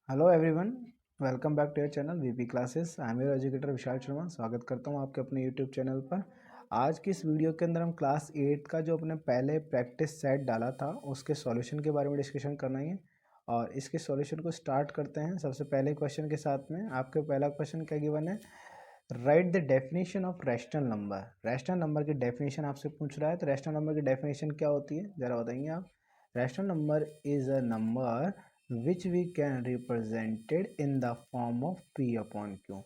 Hello everyone, welcome back to your channel VP classes. I am your educator Vishal Sharma. स्वागत करता हूं आपके अपने यूट्यूब चैनल पर। आज की इस वीडियो के अंदर हम क्लास 8 का जो अपने पहले प्रैक्टिस सेट डाला था उसके सॉल्यूशन के बारे में डिस्कशन करना है और इसके सॉल्यूशन को स्टार्ट करते हैं। सबसे पहले क्वेश्चन के साथ में आपके पहला क्वेश्चन क्या गिवन है, right the definition of rational number. Rational number की डेफिनेशन आपसे पूछ रहा है, तो रैशनल नंबर की डेफिनेशन क्या होती है ज़रा बताएंगे आप। Rational number is a number which we can represented in the form of P upon Q.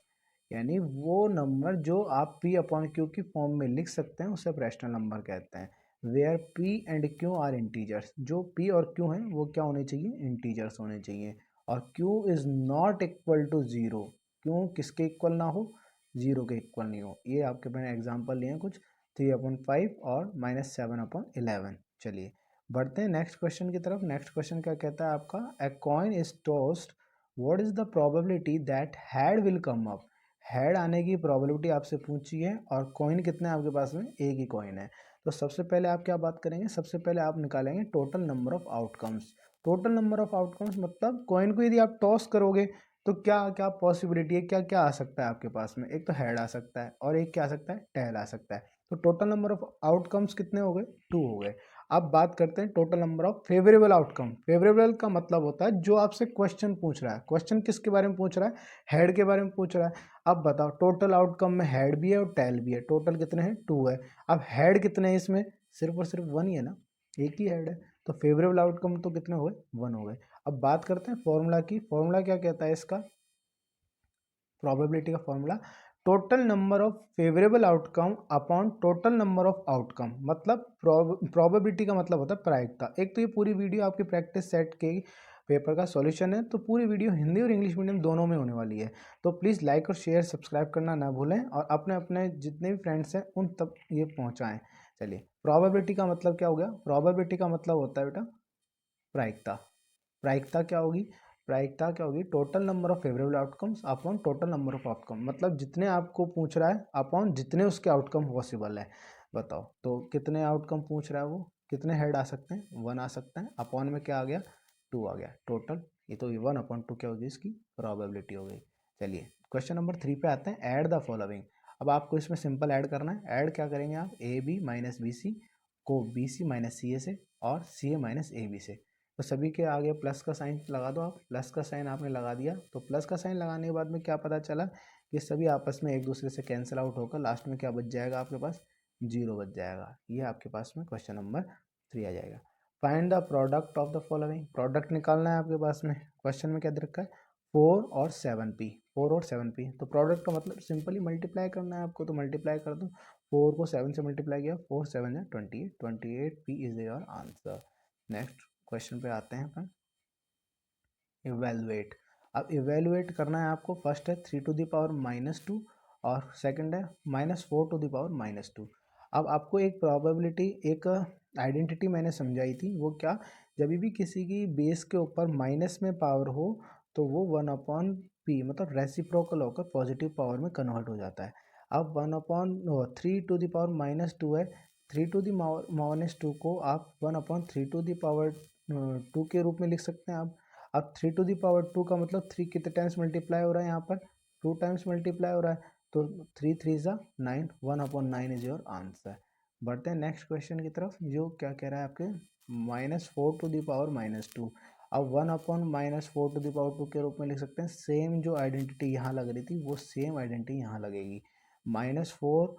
यानी वो नंबर जो आप पी अपॉन क्यू की फॉर्म में लिख सकते हैं उसे आप रैशनल नंबर कहते हैं। Where P and Q are integers, जो पी और क्यू हैं वो क्या होने चाहिए, इंटीजर्स होने चाहिए। और Q is not equal to zero, क्यों किसके इक्वल ना हो, जीरो के इक्वल नहीं हो। ये आपके मैंने एग्जांपल लिए हैं कुछ, 3/5 और -7/11। चलिए बढ़ते हैं नेक्स्ट क्वेश्चन की तरफ। नेक्स्ट क्वेश्चन क्या कहता है आपका, a coin is tossed, what is the probability that head will come up. Head आने की प्रोबेबिलिटी आपसे पूछी है और कॉइन कितने आपके पास में, एक ही कॉइन है। तो सबसे पहले आप क्या बात करेंगे, सबसे पहले आप निकालेंगे total number of outcomes. Total number of outcomes मतलब कॉइन को यदि आप टॉस करोगे तो क्या क्या पॉसिबिलिटी है, क्या क्या आ सकता है आपके पास में। एक तो हेड आ सकता है और एक क्या आ सकता है, टेल आ सकता है। तो टोटल नंबर ऑफ आउटकम्स कितने हो गए, 2 हो गए। अब बात करते हैं total number of favourable outcome. Favourable का मतलब होता है जो आपसे क्वेश्चन पूछ रहा है। क्वेश्चन किसके बारे में पूछ रहा है, हेड के बारे में पूछ रहा है। अब बताओ टोटल आउटकम में हेड भी है और टेल भी है, टोटल कितने हैं, 2 है। अब हेड कितने हैं इसमें, सिर्फ और सिर्फ 1 ही है ना, एक ही हेड है। तो फेवरेबल आउटकम तो कितने हो गए, 1 हो गए। अब बात करते हैं फॉर्मूला की। फॉर्मूला क्या कहता है इसका, प्रोबेबिलिटी का formula, total number of favourable outcome upon total number of outcome. मतलब प्रोबेबिलिटी का मतलब होता है प्रायिकता। एक तो ये पूरी वीडियो आपके प्रैक्टिस सेट के पेपर का सॉल्यूशन है, तो पूरी वीडियो हिंदी और इंग्लिश मीडियम दोनों में होने वाली है। तो प्लीज़ लाइक और शेयर सब्सक्राइब करना ना भूलें और अपने अपने जितने भी फ्रेंड्स हैं उन तक ये पहुँचाएँ। चलिए, प्रोबेबिलिटी का मतलब क्या हो गया, प्रोबेबिलिटी का मतलब होता है बेटा प्रायिकता। प्रायिकता क्या होगी, प्रायिकता क्या होगी, total number of favourable outcomes upon total number of outcome. मतलब जितने आपको पूछ रहा है अपॉन जितने उसके आउटकम पॉसिबल है। बताओ तो कितने आउटकम पूछ रहा है वो, कितने हेड आ सकते हैं, 1 आ सकता है। अपॉन में क्या आ गया, 2 आ गया टोटल। ये तो 1/2 क्या होगी, इसकी प्रोबेबिलिटी हो गई। चलिए क्वेश्चन नंबर 3 पे आते हैं, ऐड द फॉलोइंग। अब आपको इसमें सिंपल ऐड करना है। ऐड क्या करेंगे आप, A B minus B C को बी सी माइनस सी ए से और सी ए माइनस ए बी से। तो सभी के आगे प्लस का साइन लगा दो आप। प्लस का साइन आपने लगा दिया, तो प्लस का साइन लगाने के बाद में क्या पता चला कि सभी आपस में एक दूसरे से कैंसिल आउट होकर लास्ट में क्या बच जाएगा आपके पास, 0 बच जाएगा। ये आपके पास में क्वेश्चन नंबर 3 आ जाएगा। Find the product of the following, product निकालना है आपके पास में। क्वेश्चन में क्या दे रखा है, 4 और 7p, 4 और 7p। तो प्रोडक्ट का मतलब सिंपली मल्टीप्लाई करना है आपको, तो मल्टीप्लाई कर दो। 4 को 7 से मल्टीप्लाई किया, 4 7 है 28, 28p is your answer. Next question पे आते हैं अपन, इवेलुएट। अब इवेलुएट करना है आपको। फर्स्ट है 3⁻⁻2 और सेकंड है -4⁻²। अब आपको एक प्रोबेबिलिटी, एक आइडेंटिटी मैंने समझाई थी, वो क्या, जब भी किसी की बेस के ऊपर माइनस में पावर हो तो वो 1/p मतलब रेसिप्रोकल होकर पॉजिटिव पावर में कन्वर्ट हो जाता है। अब 3⁻2 है, 3⁻2 को आप 1/3⁻2 के रूप में लिख सकते हैं आप। अब 3⁻2 का मतलब 3 कितने टाइम्स मल्टीप्लाई हो रहा है, यहाँ पर 2 टाइम्स मल्टीप्लाई हो रहा है। तो 3 3 ज़ा 9, 1/9 इज योर आंसर। बढ़ते हैं नेक्स्ट क्वेश्चन की तरफ, जो क्या कह रहा है आपके, -4⁻²। अब 1/-4⁻² के रूप में लिख सकते हैं। सेम जो आइडेंटिटी यहाँ लग रही थी वो सेम आइडेंटिटी यहाँ लगेगी। -4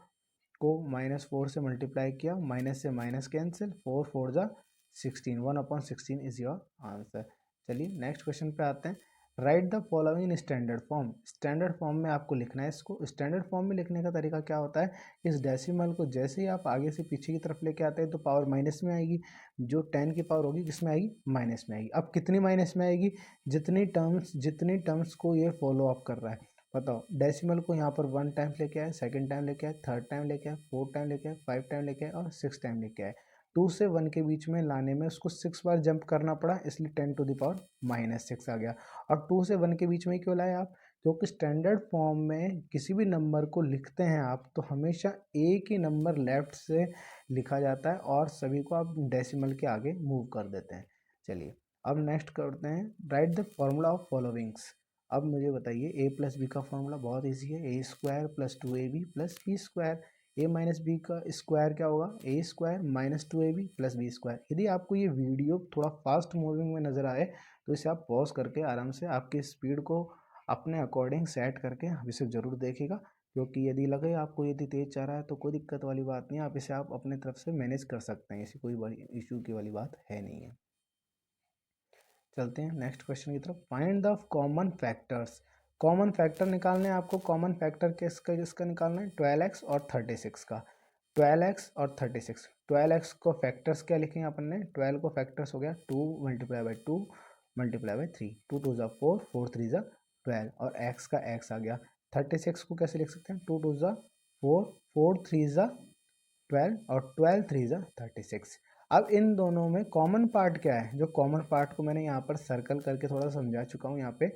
को -4 से मल्टीप्लाई किया, माइनस से माइनस कैंसिल, 4 4 ज़ा 16, 1/16 इज योर आंसर। चलिए नेक्स्ट क्वेश्चन पे आते हैं। Write the following in standard form. Standard form में आपको लिखना है इसको। स्टैंडर्ड फॉर्म में लिखने का तरीका क्या होता है, इस डेसिमल को जैसे ही आप आगे से पीछे की तरफ लेके आते हैं तो पावर माइनस में आएगी। जो 10 की पावर होगी किसमें आएगी, माइनस में आएगी। अब कितनी माइनस में आएगी, जितनी टर्म्स को ये फॉलो अप कर रहा है। बताओ डेसिमल को यहाँ पर 1 टाइम लेके आए, सेकंड टाइम लेके आए, थर्ड टाइम लेके आए, फोर्थ टाइम लेके आए, 5 टाइम लेके आए और 6 टाइम लेके आए। 2 से 1 के बीच में लाने में उसको 6 बार जंप करना पड़ा, इसलिए 10⁻⁻6 आ गया। और 2 से 1 के बीच में क्यों लाए आप, क्योंकि स्टैंडर्ड फॉर्म में किसी भी नंबर को लिखते हैं आप तो हमेशा एक ही नंबर लेफ्ट से लिखा जाता है और सभी को आप डेसिमल के आगे मूव कर देते हैं। चलिए अब नेक्स्ट करते हैं, write the formula of followings. अब मुझे बताइए ए प्लस बी का फॉर्मूला बहुत ईजी है, A square plus 2ab plus B square. A minus B का स्क्वायर क्या होगा, A square minus 2ab plus B square. यदि आपको ये वीडियो थोड़ा फास्ट मूविंग में नज़र आए तो इसे आप पॉज करके आराम से आपकी स्पीड को अपने अकॉर्डिंग सेट करके इसे ज़रूर देखिएगा, क्योंकि यदि लगे आपको यदि तेज़ जा रहा है तो कोई दिक्कत वाली बात नहीं है, आप इसे आप अपने तरफ से मैनेज कर सकते हैं, ऐसी कोई बड़ी इशू की वाली बात है नहीं है। चलते हैं नेक्स्ट क्वेश्चन की तरफ। Find the common factors. Common factor निकालने हैं आपको। कॉमन फैक्टर किसका निकालना है, 12x और 36 का। 12x और 36, 12x को फैक्टर्स क्या लिखेंगे अपन ने, 12 को फैक्टर्स हो गया 2 मल्टीप्लाई बाई 2 मल्टीप्लाई बाई 3, 2 2 ज़ा 4, 4 3 ज़ा 12, और x का x आ गया। 36 को कैसे लिख सकते हैं, 2 2 ज़ा 4, 4 3 ज़ा 12 और 12 3 ज़ा 36। अब इन दोनों में कॉमन पार्ट क्या है, जो कॉमन पार्ट को मैंने यहाँ पर सर्कल करके थोड़ा समझा चुका हूँ यहाँ पे,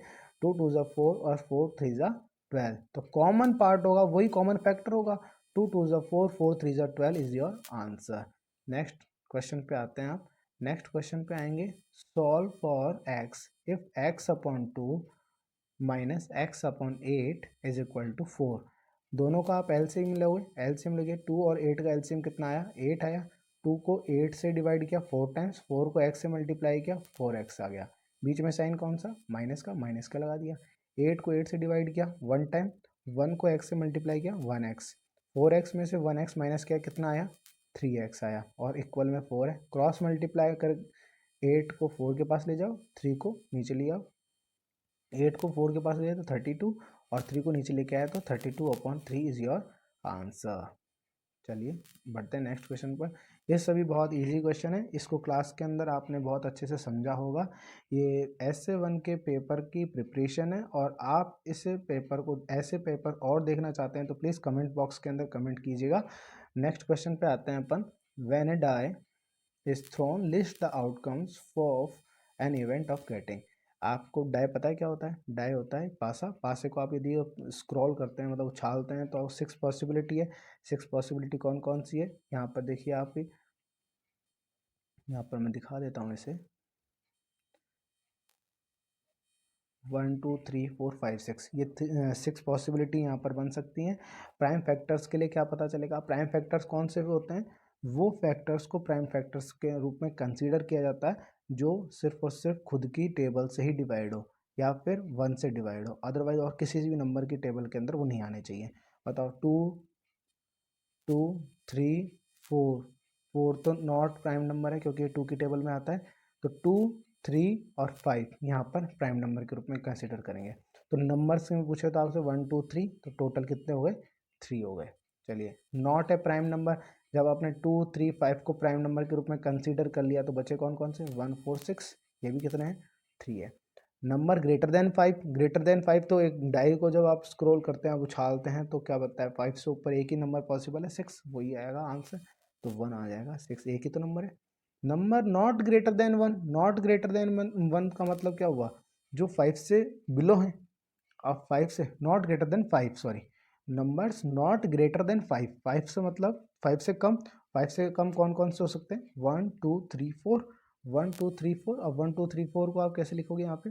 2 2 ज़ा 4 और 4 3 ज़ा 12, तो कॉमन पार्ट होगा वही कॉमन फैक्टर होगा। 2 2 ज़ा 4, 4 3 ज़ा 12 is your answer. Next question पे आते हैं आप। नेक्स्ट क्वेश्चन पे आएंगे, solve for X if X upon 2 minus X upon 8 is equal to 4। दोनों का आप एलसीएम लोगे, एलसीएम लोगे 2 और 8 का एलसीएम कितना आया, 8 आया। 2 को 8 से डिवाइड किया 4 टाइम्स, 4 को x से मल्टीप्लाई किया 4x आ गया। बीच में साइन कौन सा, माइनस का लगा दिया। 8 को 8 से डिवाइड किया 1 टाइम, 1 को x से मल्टीप्लाई किया 1x, 4x में से 1x माइनस किया कितना आया, 3x आया, और इक्वल में 4 है। क्रॉस मल्टीप्लाई कर 8 को 4 के पास ले जाओ, 3 को नीचे ले आओ, 8 को 4 के पास ले जाए तो 32, और 3 को नीचे लेके आया तो 32/3 इज योर आंसर। चलिए बढ़ते हैं नेक्स्ट क्वेश्चन पर। ये सभी बहुत इजी क्वेश्चन है, इसको क्लास के अंदर आपने बहुत अच्छे से समझा होगा। ये SA1 के पेपर की प्रिपरेशन है, और आप इस पेपर को, ऐसे पेपर और देखना चाहते हैं तो प्लीज़ कमेंट बॉक्स के अंदर कमेंट कीजिएगा। नेक्स्ट क्वेश्चन पे आते हैं अपन। When a die is thrown list the outcomes of an event of getting. आपको डाई पता है क्या होता है, डाई होता है पासा। पासे को आप यदि स्क्रॉल करते हैं मतलब उछालते हैं तो 6 पॉसिबिलिटी है। 6 पॉसिबिलिटी कौन कौन सी है, यहाँ पर देखिए आप, यहाँ पर मैं दिखा देता हूँ इसे। 1 2 3 4 5 6, ये 6 पॉसिबिलिटी यहाँ पर बन सकती हैं। प्राइम फैक्टर्स के लिए क्या पता चलेगा, प्राइम फैक्टर्स कौन से होते हैं, वो फैक्टर्स को प्राइम फैक्टर्स के रूप में कंसीडर किया जाता है जो सिर्फ और सिर्फ खुद की टेबल से ही डिवाइड हो, या फिर 1 से डिवाइड हो, अदरवाइज और किसी भी नंबर की टेबल के अंदर वो नहीं आने चाहिए। बताओ, 2 2 3 4, 4 तो नॉट प्राइम नंबर है क्योंकि ये 2 की टेबल में आता है, तो 2 3 और 5 यहाँ पर प्राइम नंबर के रूप में कंसिडर करेंगे। तो नंबर से पूछे तो आपसे 1 2 3, तो टोटल कितने हो गए, 3 हो गए। चलिए, नॉट है प्राइम नंबर, जब आपने 2 3 5 को प्राइम नंबर के रूप में कंसिडर कर लिया तो बचे कौन कौन से, 1 4 6, ये भी कितने हैं, 3 है। Number greater than 5, greater than 5 तो एक डाई को जब आप स्क्रॉल करते हैं, आप उछालते हैं तो क्या बनता है, 5 से ऊपर एक ही नंबर पॉसिबल है, 6, वही आएगा आंसर, तो 1 आ जाएगा। 6 एक ही तो नंबर है। Number not greater than 1, not greater than 1 का मतलब क्या हुआ, जो 5 से बिलो है। अब 5 से not greater than 5, sorry, numbers not greater than 5, 5 से मतलब 5 से कम। 5 से कम कौन कौन से हो सकते हैं, 1 2 3 4, 1 2 3 4। अब 1 2 3 4 को आप कैसे लिखोगे, यहाँ पे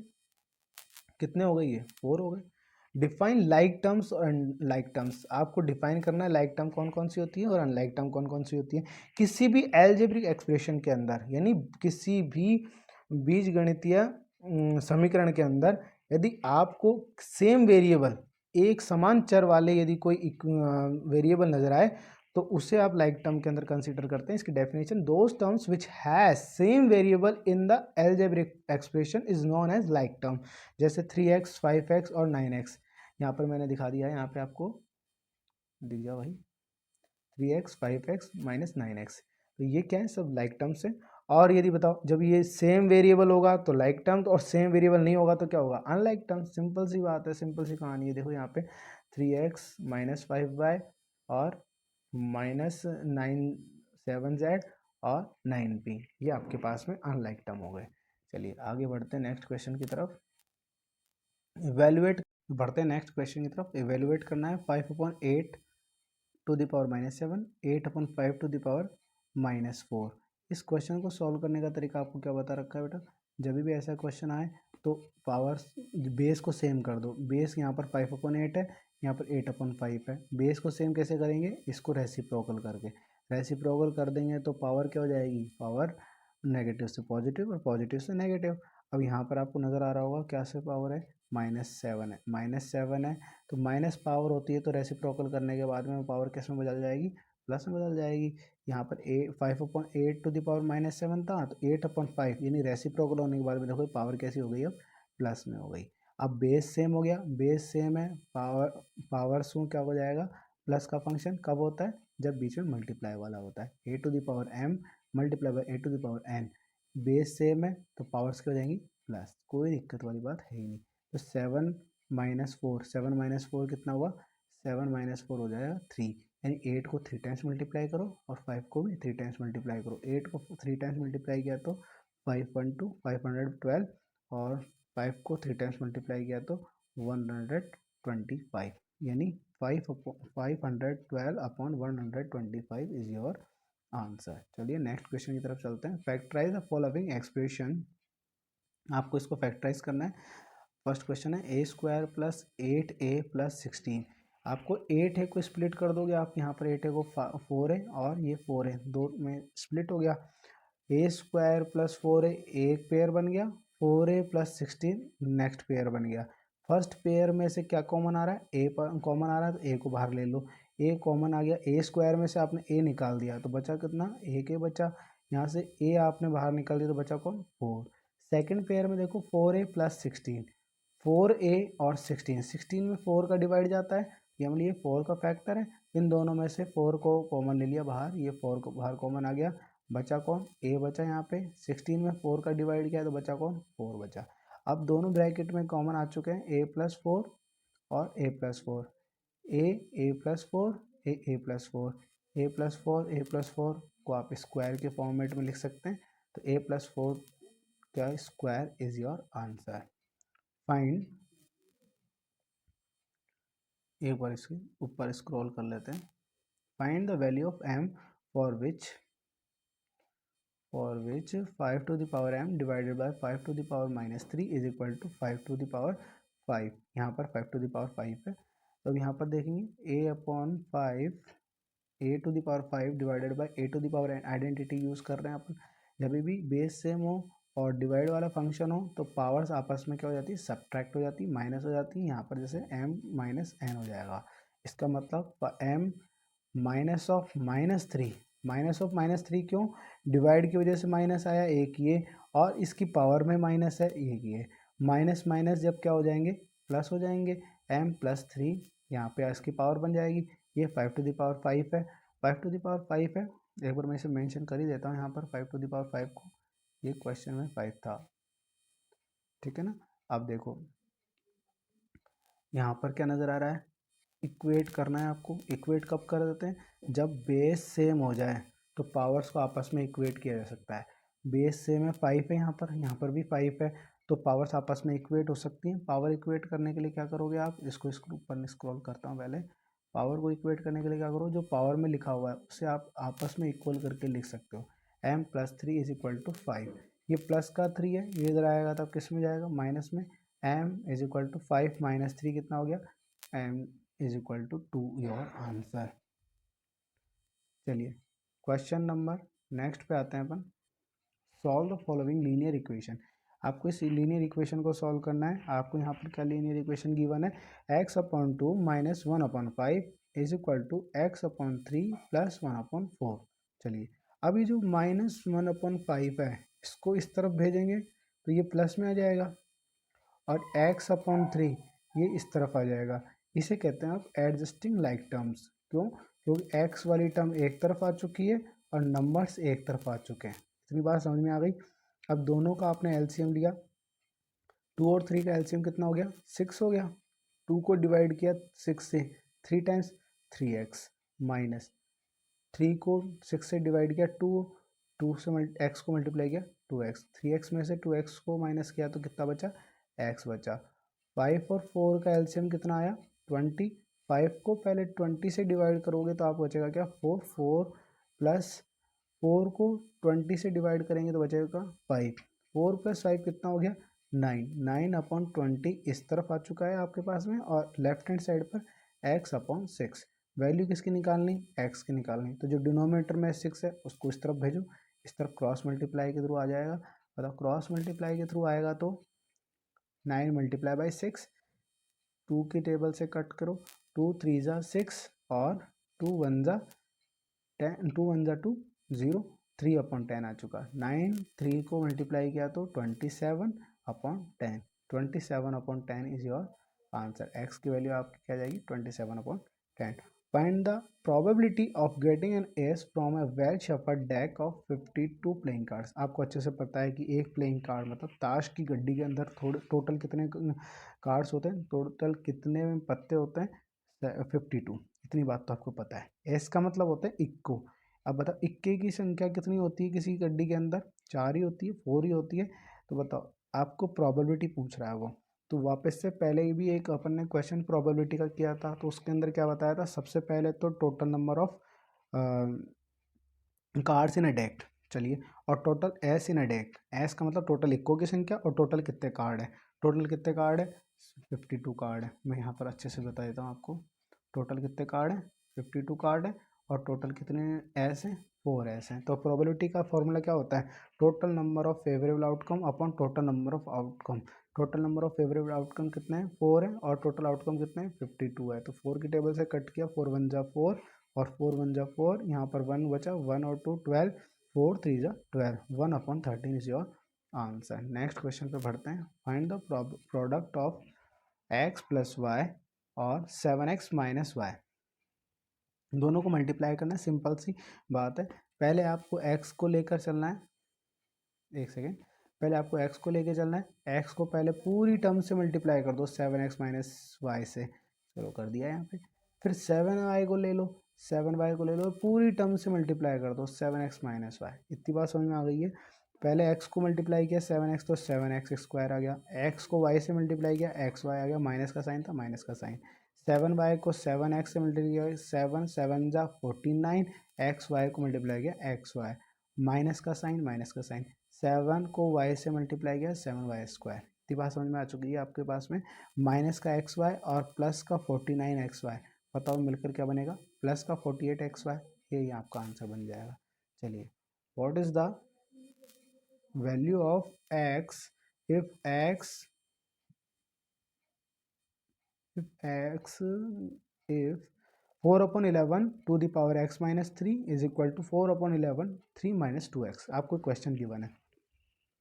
कितने हो गए, ये 4 हो गए। डिफाइन लाइक टर्म्स और अनलाइक टर्म्स, आपको डिफाइन करना है लाइक टर्म कौन कौन सी होती है और अनलाइक टर्म कौन कौन सी होती है किसी भी एल्जेब्रिक एक्सप्रेशन के अंदर, यानी किसी भी बीजगणितीय समीकरण के अंदर। यदि आपको सेम वेरिएबल, एक समान चर वाले यदि कोई वेरिएबल नजर आए तो उसे आप लाइक टर्म के अंदर कंसीडर करते हैं। इसकी definition, those terms which has same variable in the algebraic expression is known as like term. जैसे 3x 5x और 9x, यहाँ पर मैंने दिखा दिया है, यहाँ पे आपको दिख गया भाई, 3x 5x माइनस 9x, तो ये क्या है, सब लाइक टर्म्स है। और यदि बताओ जब ये सेम वेरिएबल होगा तो लाइक टर्म्स, और सेम वेरिएबल नहीं होगा तो क्या होगा, अनलाइक टर्म्स। सिंपल सी बात है, सिंपल सी कहानी है। देखो यहाँ पे 3x माइनस 5y और माइनस 9 7z और 9p, ये आपके पास में अनलाइक टर्म हो गए। चलिए आगे बढ़ते हैं नेक्स्ट क्वेश्चन की तरफ। इवेलुएट, बढ़ते हैं नेक्स्ट क्वेश्चन की तरफ। इवेलुएट करना है 5/8 to the power -7, 8/5 to the power -4। इस क्वेश्चन को सॉल्व करने का तरीका आपको क्या बता रखा है बेटा, जब भी ऐसा क्वेश्चन आए तो पावर बेस को सेम कर दो। बेस यहाँ पर 5/8 है, यहाँ पर 8/5 है। बेस को सेम कैसे करेंगे, इसको रेसिप्रोकल करके। रेसिप्रोकल कर देंगे तो पावर क्या हो जाएगी, पावर नेगेटिव से पॉजिटिव और पॉजिटिव से नेगेटिव। अब यहाँ पर आपको नज़र आ रहा होगा क्या से पावर है, -7 है। -7 है तो माइनस पावर होती है तो रेसिप्रोकल करने के बाद में पावर किस में बदल जाएगी, प्लस में बदल जाएगी। यहाँ पर 5/8 था तो 8/5 यानी रेसिप्रोकल होने के बाद में देखो पावर कैसी हो गई, अब प्लस में हो गई। अब बेस सेम हो गया, बेस सेम है, पावर शू क्या हो जाएगा, प्लस का फंक्शन कब होता है, जब बीच में मल्टीप्लाई वाला होता है। a⁴m multiply by a⁴n। Base same है तो पावर्स क्या हो जाएंगी, प्लस। कोई दिक्कत वाली बात है ही नहीं। तो 7 - 4 कितना हुआ, 7 - 4 हो जाएगा 3। यानी 8 को 3 टाइम्स मल्टीप्लाई करो और 5 को भी 3 टाइम्स मल्टीप्लाई करो। 8 को 3 टाइम्स मल्टीप्लाई किया तो 512 और 5 को 3 टाइम्स मल्टीप्लाई किया तो 125, यानी 512/125 इज योर आंसर। चलिए नेक्स्ट क्वेश्चन की तरफ चलते हैं। Factorise the following expression. आपको इसको फैक्टराइज करना है। फर्स्ट क्वेश्चन है a² + 8a + 16। आपको 8a को स्प्लिट कर दोगे आप, यहाँ पर 8a को 4 है और ये 4 है, दो में स्प्लिट हो गया। a² + 4a एक पेयर बन गया, 4a + 16 नेक्स्ट पेयर बन गया। फर्स्ट पेयर में से क्या कॉमन आ रहा है, a कॉमन आ रहा है तो a को बाहर ले लो। a कॉमन आ गया, a² में से आपने a निकाल दिया तो बचा कितना, a के बचा। यहाँ से a आपने बाहर निकाल दिया तो बचा कौन, 4। सेकंड पेयर में देखो 4a + 16, 4a और 16 में 4 का डिवाइड जाता है, ये मतलब ये 4 का फैक्टर है। इन दोनों में से 4 को कॉमन ले लिया बाहर, ये 4 को बाहर कॉमन आ गया, बचा कौन, a बचा। यहाँ पे 16 में 4 का डिवाइड किया तो बचा कौन, 4 बचा। अब दोनों ब्रैकेट में कॉमन आ चुके हैं a + 4 और a + 4, a + 4 a + 4 a + 4 को आप स्क्वायर के फॉर्मेट में लिख सकते हैं। तो a + 4 का square is your answer. Find, एक बार इसके ऊपर स्क्रॉल कर लेते हैं। Find the value of m for which 5m divided by 5⁻³ is equal to 5⁵ यहाँ पर 5⁵ है। तो यहाँ पर देखेंगे a/5 a⁵ divided by a⁴n identity use कर रहे हैं अपन। जब भी बेस सेम हो और डिवाइड वाला फंक्शन हो तो पावर्स आपस में क्या हो जाती है, सब्ट्रैक्ट हो जाती है, माइनस हो जाती है। यहाँ पर जैसे m - n हो जाएगा, इसका मतलब m -3, -3 क्यों, डिवाइड की वजह से माइनस आया एक ये, और इसकी पावर में माइनस है एक ये। माइनस माइनस जब क्या हो जाएंगे, प्लस हो जाएंगे। m + 3 यहाँ पे इसकी पावर बन जाएगी। ये 5⁵ है, 5⁵ है। एक बार मैं इसे मेंशन कर ही देता हूँ यहाँ पर 5⁵ को, ये क्वेश्चन में 5 था, ठीक है ना। अब देखो यहाँ पर क्या नज़र आ रहा है, इक्वेट करना है आपको। इक्वेट कब कर देते हैं, जब बेस सेम हो जाए तो पावर्स को आपस में इक्वेट किया जा सकता है। बेस सेम है, 5 है, यहाँ पर भी 5 है, तो पावर्स आपस में इक्वेट हो सकती हैं। पावर इक्वेट करने के लिए क्या करोगे आप, इसको ऊपर स्क्रॉल करता हूँ पहले। पावर को इक्वेट करने के लिए क्या करो, जो पावर में लिखा हुआ है उसे आप आपस में इक्वल करके लिख सकते हो। m + 3 इज इक्वल टू 5, ये प्लस का 3 है, ये इधर आएगा तब किस में जाएगा, माइनस में। m इज इक्वल टू 5 - 3 कितना हो गया, m is equal to 2 your answer. चलिए क्वेश्चन नंबर नेक्स्ट पे आते हैं अपन। Solve the following linear equation. आपको इस लीनियर इक्वेशन को सॉल्व करना है। आपको यहाँ पर क्या लीनियर इक्वेशन गिवन है, x/2 - 1/5 is equal to x/3 + 1/4। चलिए अब ये जो -1/5 है इसको इस तरफ भेजेंगे तो ये प्लस में आ जाएगा, और x/3 ये इस तरफ आ जाएगा। इसे कहते हैं आप एडजस्टिंग लाइक टर्म्स। क्यों, क्योंकि x वाली टर्म एक तरफ आ चुकी है और नंबर्स एक तरफ आ चुके हैं। इतनी बात समझ में आ गई। अब दोनों का आपने एलसीएम लिया, 2 और 3 का एलसीएम कितना हो गया, 6 हो गया। 2 को डिवाइड किया 6 से 3 टाइम्स, 3x माइनस 3 को 6 से डिवाइड किया 2 से x को मल्टीप्लाई किया 2x, 3x में से 2x को माइनस किया तो कितना बचा, x बचा। 5 और 4 का एलसीएम कितना आया, 20। 5 को पहले 20 से डिवाइड करोगे तो आप बचेगा क्या, 4 प्लस 4 को 20 से डिवाइड करेंगे तो बचेगा 5। 4 + 5 कितना हो गया 9, 9/20 इस तरफ आ चुका है आपके पास में, और लेफ्ट हैंड साइड पर x/6। वैल्यू किसकी निकालनी, x की निकालनी। तो जो डिनोमिनेटर में 6 है उसको इस तरफ भेजो, इस तरफ क्रॉस मल्टीप्लाई के थ्रू आ जाएगा। मतलब क्रॉस मल्टीप्लाई के थ्रू आएगा तो 9 × 6, 2 की टेबल से कट करो, 2 3 ज़ा 6 और 2 1 ज़ा 10, 2 1 ज़ा 2 0, 3/10 आ चुका। 9 3 को मल्टीप्लाई किया तो 27/10, 27/10 इज योर आंसर। एक्स की वैल्यू आपकी क्या जाएगी 27/10। Find the probability of getting an S from a well shuffled deck of 52 playing cards. आपको अच्छे से पता है कि एक प्लेइंग कार्ड मतलब ताश की गड्डी के अंदर थोड़े टोटल कितने कार्ड्स होते हैं, टोटल कितने पत्ते होते हैं 52। इतनी बात तो आपको पता है। एस का मतलब होता है इक्को। अब बताओ इक्के की संख्या कितनी होती है किसी गड्डी के अंदर, 4 ही होती है, 4 ही होती है। तो बताओ आपको प्रोबेबिलिटी पूछ रहा है वो। तो वापस से पहले भी एक अपन ने क्वेश्चन प्रोबेबिलिटी का किया था, तो उसके अंदर क्या बताया था, सबसे पहले तो total number of cards in a deck, चलिए, और टोटल एस इन अ डेक। एस का मतलब टोटल इक्को की संख्या और टोटल कितने कार्ड है। टोटल कितने कार्ड है 52 कार्ड है। मैं यहाँ पर अच्छे से बता देता हूँ आपको, टोटल कितने कार्ड है 52 कार्ड है, और टोटल कितने एस हैं 4 एस हैं। तो प्रोबेबिलिटी का फॉर्मूला क्या होता है, total number of favourable outcome upon total number of outcome. Total number of favourable outcome कितने हैं 4 है, और टोटल आउटकम कितने हैं 52 है। तो 4 की टेबल से कट किया, 4 1 ज़ा 4 और 4 1 ज़ा 4, यहाँ पर 1 बचा, 1 और 2 12, 4 3 ज़ा 12, 1/13 is your answer. Next question पे बढ़ते हैं। Find the product of x + y और 7x - y। दोनों को मल्टीप्लाई करना है, सिंपल सी बात है। पहले आपको x को लेकर चलना है, एक सेकेंड, पहले आपको x को लेकर चलना है। x को पहले पूरी टर्म से मल्टीप्लाई कर दो 7x - y से, चलो कर दिया यहाँ पे। फिर 7y को ले लो, 7y को ले लो, पूरी टर्म से मल्टीप्लाई कर दो 7x - y। इतनी बात समझ में आ गई है। पहले x को मल्टीप्लाई किया 7x तो 7x² आ गया, x को y से मल्टीप्लाई किया xy आ गया, माइनस का साइन था माइनस का साइन। 7y को 7x से मल्टीप्लाई किया 7 7 ज़ा 49, xy को मल्टीप्लाई किया xy, माइनस का साइन माइनस का साइन। 7 को y से मल्टीप्लाई किया 7y²। इतनी बात समझ में आ चुकी है आपके पास में। माइनस का xy और प्लस का 49xy, बताओ मिलकर क्या बनेगा, प्लस का 48xy। ये आपका आंसर बन जाएगा। चलिए, what is the value of x if x if 4/11 to the power x - 3 is equal to 4/11 3 - 2x। आपको क्वेश्चन गिवन है,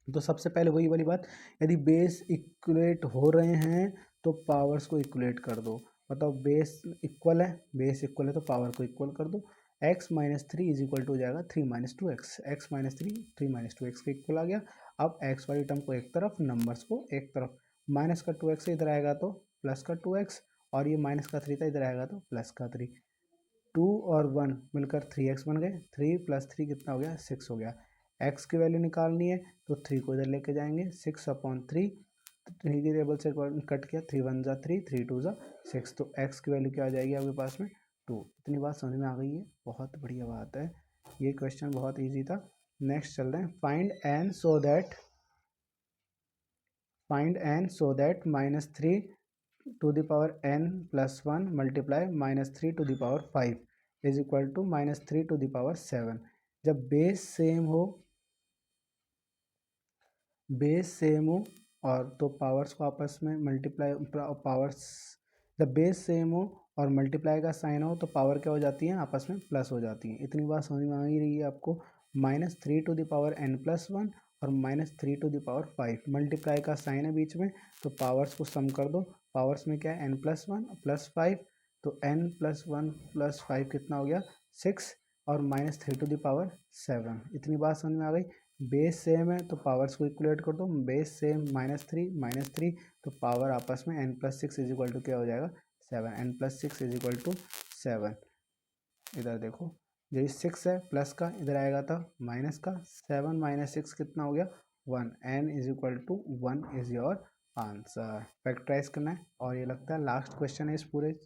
तो सबसे पहले वही वाली बात, यदि बेस इक्वलेट हो रहे हैं तो पावर्स को इक्वलेट कर दो। बताओ बेस इक्वल है, बेस इक्वल है तो पावर को इक्वल कर दो। x - 3 इज इक्वल टू हो जाएगा 3 - 2x, x - 3 3 - 2x के इक्वल आ गया। अब x वाली टर्म को एक तरफ, नंबर्स को एक तरफ, माइनस का 2x इधर आएगा तो प्लस का 2x, और ये माइनस का 3 था इधर आएगा तो प्लस का 3। 2 और 1 मिलकर 3x बन गए, 3 + 3 कितना हो गया 6 हो गया। x की वैल्यू निकालनी है तो 3 को इधर लेके जाएंगे, 6/3, 3 की टेबल से कट किया, 3 1 ज़ा 3, 3 2 ज़ा 6, तो x की वैल्यू क्या आ जाएगी आपके पास में 2। इतनी बात समझ में आ गई है, बहुत बढ़िया बात है। ये क्वेश्चन बहुत ईजी था। नेक्स्ट चल रहे हैं, find n so that -3 to the power n + 1 multiply -3 to the power 5 is equal to -3 to the power 7। जब बेस सेम हो और तो पावर्स को आपस में मल्टीप्लाई, पावर्स जब बेस सेम हो और मल्टीप्लाई का साइन हो तो पावर क्या हो जाती है आपस में प्लस हो जाती है। इतनी बात समझ में आ ही रही है आपको। -3 to the power n + 1 और -3 to the power 5, मल्टीप्लाई का साइन है बीच में, तो पावर्स को सम कर दो। पावर्स में क्या है n + 1 + 5, तो n + 1 + 5 कितना हो गया 6, और -3 to the power 7। इतनी बात समझ में आ गई। बेस सेम है तो पावर्स को इक्वलेट कर दो, बेस सेम -3 तो पावर आपस में n + 6 इज इक्वल टू क्या हो जाएगा 7, n + 6 इज इक्वल टू 7। इधर देखो, यही 6 है प्लस का, इधर आएगा था माइनस का, 7 - 6 कितना हो गया 1, n is equal to 1 is your answer. Factorise करना है, और ये लगता है लास्ट क्वेश्चन है इस पूरे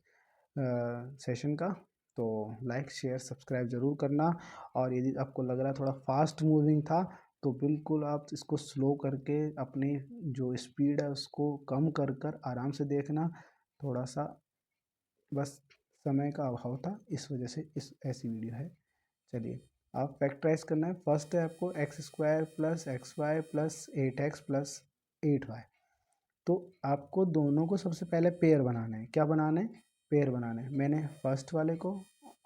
सेशन का। तो लाइक शेयर सब्सक्राइब ज़रूर करना, और यदि आपको लग रहा है थोड़ा फास्ट मूविंग था तो बिल्कुल आप इसको स्लो करके अपनी जो स्पीड है उसको कम कर कर आराम से देखना। थोड़ा सा बस समय का अभाव था, इस वजह से इस ऐसी वीडियो है। चलिए, आप फैक्टराइज करना है। फर्स्ट है आपको X square plus X Y plus 8x plus 8y। तो आपको दोनों को सबसे पहले पेयर बनाना है। क्या बनाना है? पेयर बनाना है। मैंने फर्स्ट वाले को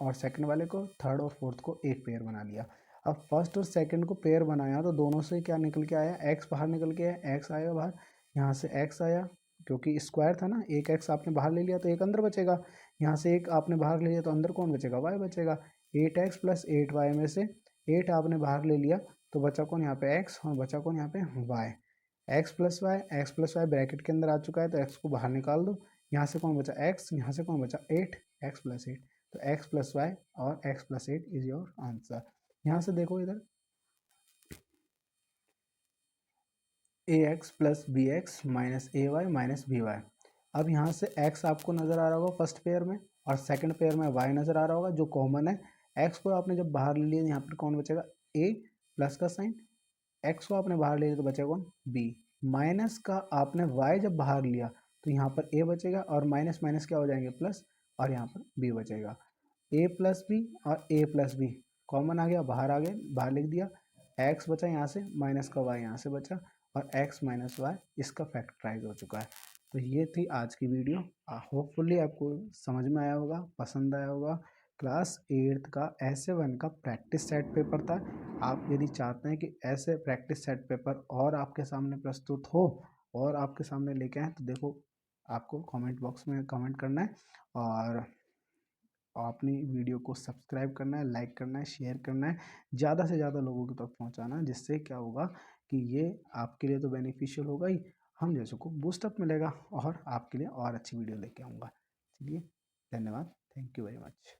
और सेकंड वाले को, थर्ड और फोर्थ को एक पेयर बना लिया। अब फर्स्ट और सेकंड को पेयर बनाया तो दोनों से क्या निकल के आया? एक्स बाहर निकल के आया, एक्स आया बाहर, यहाँ से एक्स आया, क्योंकि स्क्वायर था ना, एक एक्स आपने बाहर ले लिया तो एक अंदर बचेगा, यहाँ से एक आपने बाहर ले लिया तो अंदर कौन बचेगा? वाई बचेगा। 8x प्लस 8y में से 8 आपने बाहर ले लिया तो बचा कौन यहाँ पे? एक्स, और बचा कौन यहाँ पे? Y. X plus Y bracket के अंदर आ चुका है तो एक्स को बाहर निकाल दो। यहाँ से कौन बचा? एक्स, यहाँ से कौन बचा? 8, एक्स प्लस 8। तो एक्स प्लस वाई और X plus 8 is your answer. यहाँ से देखो इधर, A X plus B X minus A Y minus B Y. अब यहाँ से x आपको नज़र आ रहा होगा फर्स्ट पेयर में, और सेकंड पेयर में y नज़र आ रहा होगा जो कॉमन है। x को आपने जब बाहर ले लिया, यहाँ पर कौन बचेगा? a प्लस का साइन, x को आपने बाहर ले लिया तो बचेगा कौन? b। माइनस का आपने y जब बाहर लिया तो यहाँ पर a बचेगा, और माइनस माइनस क्या हो जाएंगे? प्लस, और यहाँ पर b बचेगा। a प्लस बी और a प्लस बी कॉमन आ गया, बाहर आ गया, बाहर लिख दिया। x बचा यहाँ से, माइनस का y यहाँ से बचा, और x माइनस वाई इसका फैक्टराइज हो चुका है। तो ये थी आज की वीडियो। होपफुली आपको समझ में आया होगा, पसंद आया होगा। क्लास 8th का ऐसे 1 का प्रैक्टिस सेट पेपर था। आप यदि चाहते हैं कि ऐसे प्रैक्टिस सेट पेपर और आपके सामने प्रस्तुत हो और आपके सामने लेके आएँ, तो देखो आपको कमेंट बॉक्स में कमेंट करना है, और अपनी वीडियो को सब्सक्राइब करना है, लाइक करना है, शेयर करना है, ज़्यादा से ज़्यादा लोगों के तक पहुंचाना है, जिससे क्या होगा कि ये आपके लिए तो बेनिफिशियल होगा ही, हम जैसों को बूस्टअप मिलेगा और आपके लिए और अच्छी वीडियो लेके आऊँगा। चलिए, धन्यवाद, थैंक यू वेरी मच।